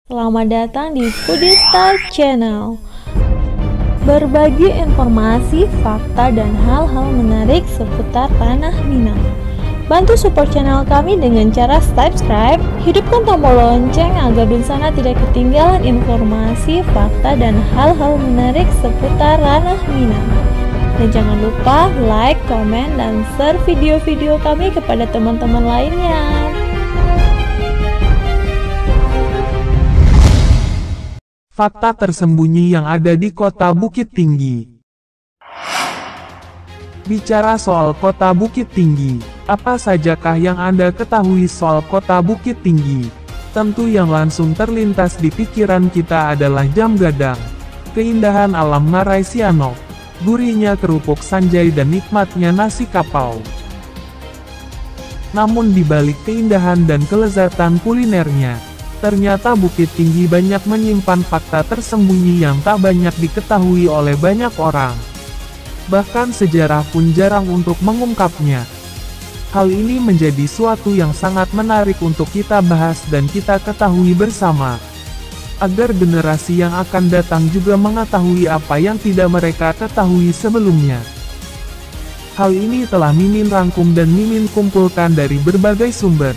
Selamat datang di Foodista Channel. Berbagi informasi, fakta, dan hal-hal menarik seputar tanah Minang. Bantu support channel kami dengan cara subscribe, hidupkan tombol lonceng agar Dunsana tidak ketinggalan informasi, fakta, dan hal-hal menarik seputar ranah Minang. Dan jangan lupa like, komen, dan share video-video kami kepada teman-teman lainnya. Fakta tersembunyi yang ada di Kota Bukit Tinggi. Bicara soal Kota Bukit Tinggi, apa sajakah yang Anda ketahui soal Kota Bukit Tinggi? Tentu yang langsung terlintas di pikiran kita adalah Jam Gadang, keindahan alam Ngarai Sianok, gurihnya kerupuk Sanjay dan nikmatnya nasi kapau. Namun di balik keindahan dan kelezatan kulinernya, ternyata Bukit Tinggi banyak menyimpan fakta tersembunyi yang tak banyak diketahui oleh banyak orang. Bahkan sejarah pun jarang untuk mengungkapnya. Hal ini menjadi suatu yang sangat menarik untuk kita bahas dan kita ketahui bersama. Agar generasi yang akan datang juga mengetahui apa yang tidak mereka ketahui sebelumnya. Hal ini telah Mimin rangkum dan Mimin kumpulkan dari berbagai sumber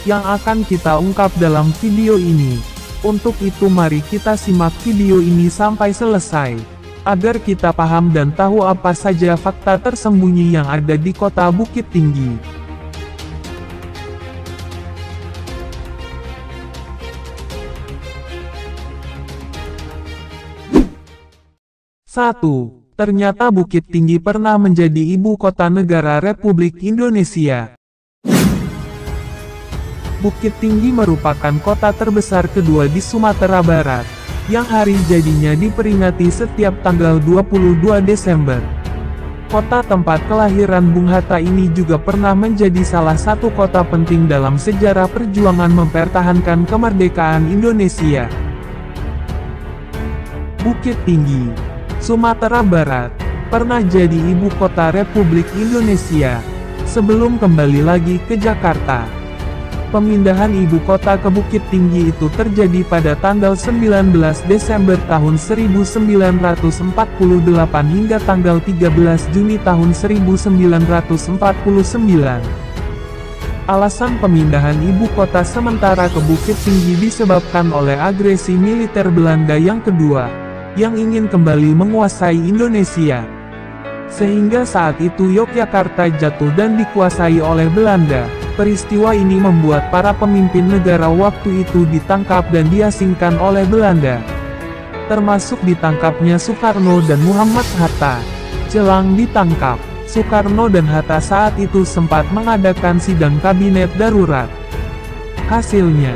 yang akan kita ungkap dalam video ini. Untuk itu mari kita simak video ini sampai selesai, agar kita paham dan tahu apa saja fakta tersembunyi yang ada di Kota Bukit Tinggi. Satu, ternyata Bukit Tinggi pernah menjadi ibu kota negara Republik Indonesia. Bukit Tinggi merupakan kota terbesar kedua di Sumatera Barat, yang hari jadinya diperingati setiap tanggal 22 Desember. Kota tempat kelahiran Bung Hatta ini juga pernah menjadi salah satu kota penting dalam sejarah perjuangan mempertahankan kemerdekaan Indonesia. Bukit Tinggi, Sumatera Barat, pernah jadi ibu kota Republik Indonesia, sebelum kembali lagi ke Jakarta. Pemindahan ibu kota ke Bukit Tinggi itu terjadi pada tanggal 19 Desember tahun 1948 hingga tanggal 13 Juni tahun 1949. Alasan pemindahan ibu kota sementara ke Bukit Tinggi disebabkan oleh agresi militer Belanda yang kedua, yang ingin kembali menguasai Indonesia. Sehingga saat itu Yogyakarta jatuh dan dikuasai oleh Belanda. Peristiwa ini membuat para pemimpin negara waktu itu ditangkap dan diasingkan oleh Belanda. Termasuk ditangkapnya Soekarno dan Muhammad Hatta. Jelang ditangkap, Soekarno dan Hatta saat itu sempat mengadakan sidang kabinet darurat. Hasilnya,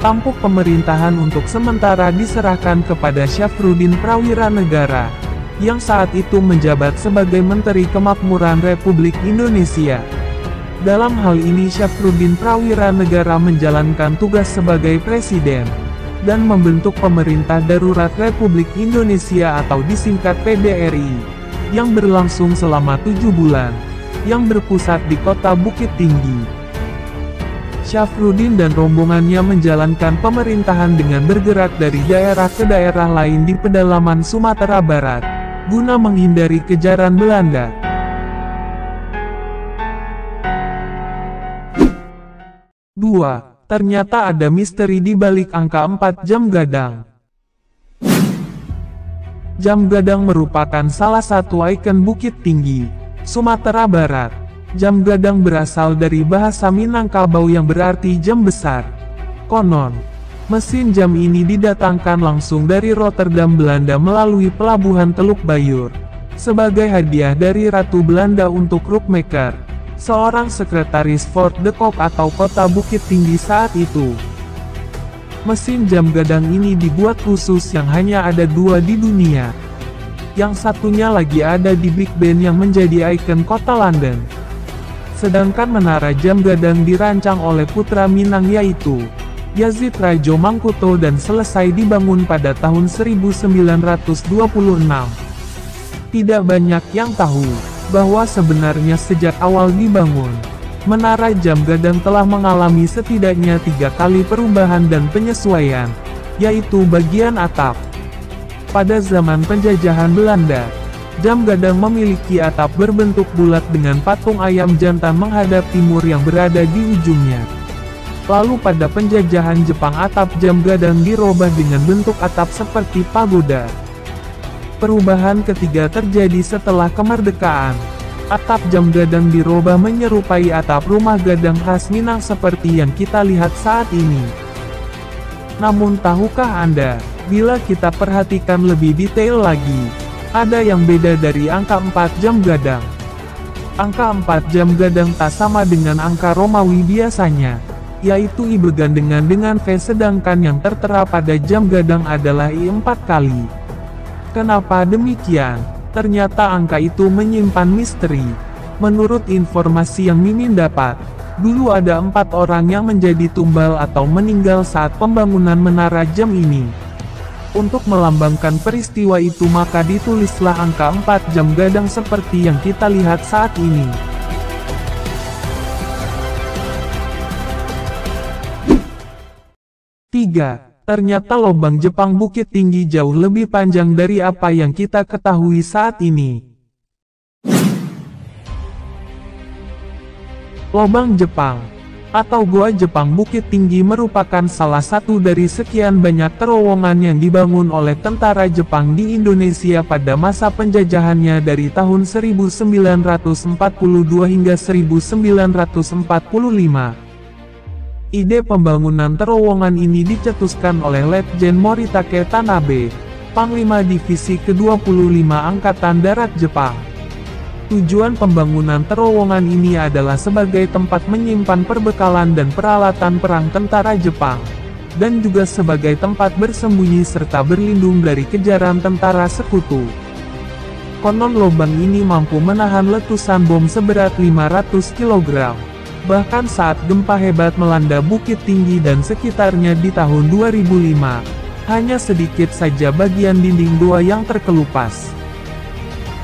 tampuk pemerintahan untuk sementara diserahkan kepada Syafruddin Prawiranegara, yang saat itu menjabat sebagai Menteri Kemakmuran Republik Indonesia. Dalam hal ini Syafruddin Prawiranegara menjalankan tugas sebagai presiden, dan membentuk Pemerintah Darurat Republik Indonesia atau disingkat PDRI, yang berlangsung selama 7 bulan, yang berpusat di Kota Bukit Tinggi. Syafruddin dan rombongannya menjalankan pemerintahan dengan bergerak dari daerah ke daerah lain di pedalaman Sumatera Barat, guna menghindari kejaran Belanda. 2. Ternyata ada misteri di balik angka 4 jam gadang. Jam gadang merupakan salah satu ikon Bukit Tinggi, Sumatera Barat. Jam gadang berasal dari bahasa Minangkabau yang berarti jam besar. Konon, mesin jam ini didatangkan langsung dari Rotterdam, Belanda melalui pelabuhan Teluk Bayur, sebagai hadiah dari Ratu Belanda untuk Rookmaker, seorang sekretaris Fort de Kock atau Kota Bukit Tinggi saat itu. Mesin jam gadang ini dibuat khusus yang hanya ada 2 di dunia. Yang satunya lagi ada di Big Ben yang menjadi ikon kota London. Sedangkan menara jam gadang dirancang oleh putra Minang yaitu Yazid Rajo Mangkuto dan selesai dibangun pada tahun 1926. Tidak banyak yang tahu bahwa sebenarnya sejak awal dibangun, menara jam gadang telah mengalami setidaknya 3 kali perubahan dan penyesuaian. yaitu bagian atap. Pada zaman penjajahan Belanda, jam gadang memiliki atap berbentuk bulat dengan patung ayam jantan menghadap timur yang berada di ujungnya. Lalu pada penjajahan Jepang atap jam gadang dirubah dengan bentuk atap seperti pagoda. Perubahan ketiga terjadi setelah kemerdekaan. Atap jam gadang dirubah menyerupai atap rumah gadang khas Minang seperti yang kita lihat saat ini. Namun tahukah Anda, bila kita perhatikan lebih detail lagi, ada yang beda dari angka 4 jam gadang. Angka 4 jam gadang tak sama dengan angka Romawi biasanya, yaitu I bergandengan dengan V, sedangkan yang tertera pada jam gadang adalah I 4 kali. Kenapa demikian? Ternyata angka itu menyimpan misteri. Menurut informasi yang Mimin dapat, dulu ada 4 orang yang menjadi tumbal atau meninggal saat pembangunan menara jam ini. Untuk melambangkan peristiwa itu maka ditulislah angka 4 jam gadang seperti yang kita lihat saat ini. Ternyata lubang Jepang Bukit Tinggi jauh lebih panjang dari apa yang kita ketahui saat ini. Lubang Jepang atau Gua Jepang Bukit Tinggi merupakan salah satu dari sekian banyak terowongan yang dibangun oleh tentara Jepang di Indonesia pada masa penjajahannya dari tahun 1942 hingga 1945. Ide pembangunan terowongan ini dicetuskan oleh Letjen Moritake Tanabe, Panglima Divisi ke-25 Angkatan Darat Jepang. Tujuan pembangunan terowongan ini adalah sebagai tempat menyimpan perbekalan dan peralatan perang tentara Jepang, dan juga sebagai tempat bersembunyi serta berlindung dari kejaran tentara sekutu. Konon lubang ini mampu menahan letusan bom seberat 500 kg. Bahkan saat gempa hebat melanda Bukit Tinggi dan sekitarnya di tahun 2005, hanya sedikit saja bagian dinding gua yang terkelupas.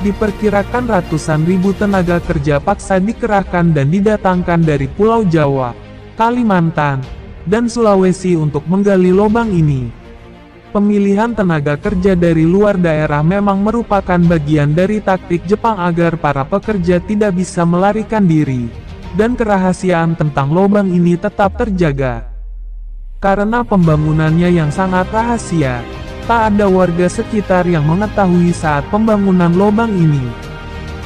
Diperkirakan ratusan ribu tenaga kerja paksa dikerahkan dan didatangkan dari Pulau Jawa, Kalimantan, dan Sulawesi untuk menggali lubang ini. Pemilihan tenaga kerja dari luar daerah memang merupakan bagian dari taktik Jepang agar para pekerja tidak bisa melarikan diri. Dan kerahasiaan tentang lubang ini tetap terjaga. Karena pembangunannya yang sangat rahasia, tak ada warga sekitar yang mengetahui saat pembangunan lubang ini.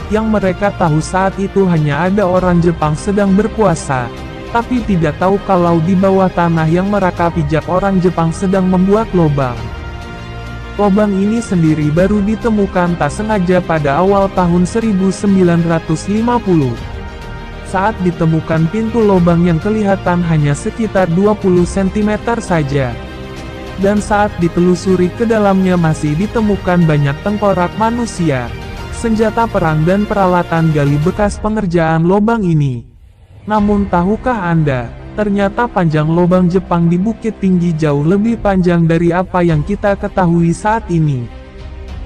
Yang mereka tahu saat itu hanya ada orang Jepang sedang berpuasa, tapi tidak tahu kalau di bawah tanah yang mereka pijak orang Jepang sedang membuat lubang. Lubang ini sendiri baru ditemukan tak sengaja pada awal tahun 1950. Saat ditemukan pintu lubang yang kelihatan hanya sekitar 20 cm saja. Dan saat ditelusuri ke dalamnya masih ditemukan banyak tengkorak manusia, senjata perang dan peralatan gali bekas pengerjaan lubang ini. Namun tahukah Anda, ternyata panjang lubang Jepang di Bukit Tinggi jauh lebih panjang dari apa yang kita ketahui saat ini.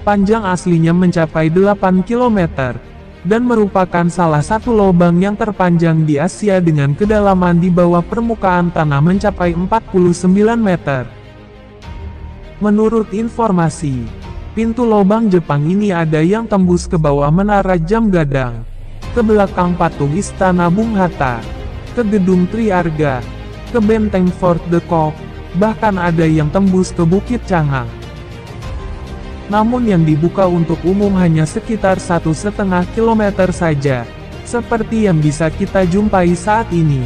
Panjang aslinya mencapai 8 km. Dan merupakan salah satu lubang yang terpanjang di Asia dengan kedalaman di bawah permukaan tanah mencapai 49 meter. Menurut informasi, pintu lubang Jepang ini ada yang tembus ke bawah menara jam gadang, ke belakang patung Istana Bung Hatta, ke gedung Triarga, ke benteng Fort de Kock, bahkan ada yang tembus ke Bukit Cangang. Namun yang dibuka untuk umum hanya sekitar 1,5 km saja, seperti yang bisa kita jumpai saat ini.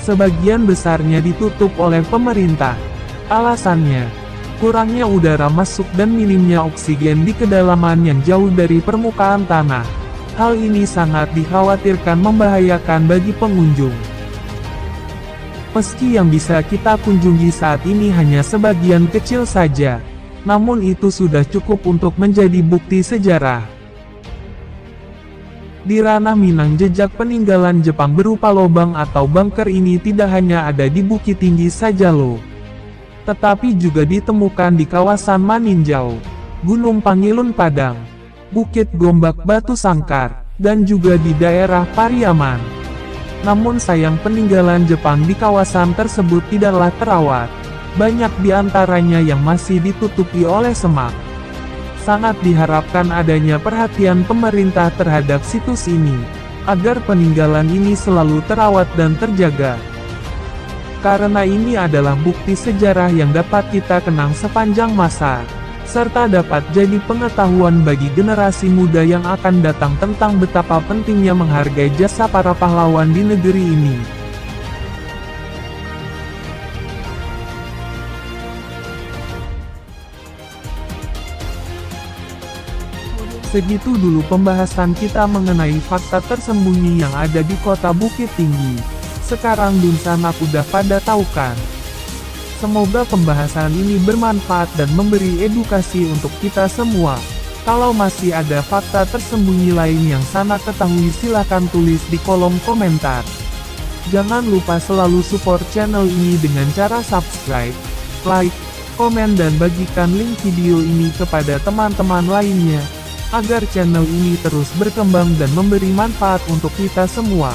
Sebagian besarnya ditutup oleh pemerintah. Alasannya, kurangnya udara masuk dan minimnya oksigen di kedalaman yang jauh dari permukaan tanah. Hal ini sangat dikhawatirkan membahayakan bagi pengunjung. Meski yang bisa kita kunjungi saat ini hanya sebagian kecil saja, namun itu sudah cukup untuk menjadi bukti sejarah. Di ranah Minang, jejak peninggalan Jepang berupa lubang atau bunker ini tidak hanya ada di Bukit Tinggi saja loh, tetapi juga ditemukan di kawasan Maninjau, Gunung Pangilun Padang, Bukit Gombak Batu Sangkar, dan juga di daerah Pariaman. Namun sayang peninggalan Jepang di kawasan tersebut tidaklah terawat. banyak di antaranya yang masih ditutupi oleh semak. Sangat diharapkan adanya perhatian pemerintah terhadap situs ini, agar peninggalan ini selalu terawat dan terjaga. Karena ini adalah bukti sejarah yang dapat kita kenang sepanjang masa, serta dapat jadi pengetahuan bagi generasi muda yang akan datang tentang betapa pentingnya menghargai jasa para pahlawan di negeri ini. Segitu dulu pembahasan kita mengenai fakta tersembunyi yang ada di kota Bukit Tinggi. Sekarang Dunsanak udah pada tahu kan? Semoga pembahasan ini bermanfaat dan memberi edukasi untuk kita semua. Kalau masih ada fakta tersembunyi lain yang Sanak ketahui, silahkan tulis di kolom komentar. Jangan lupa selalu support channel ini dengan cara subscribe, like, komen dan bagikan link video ini kepada teman-teman lainnya, agar channel ini terus berkembang dan memberi manfaat untuk kita semua.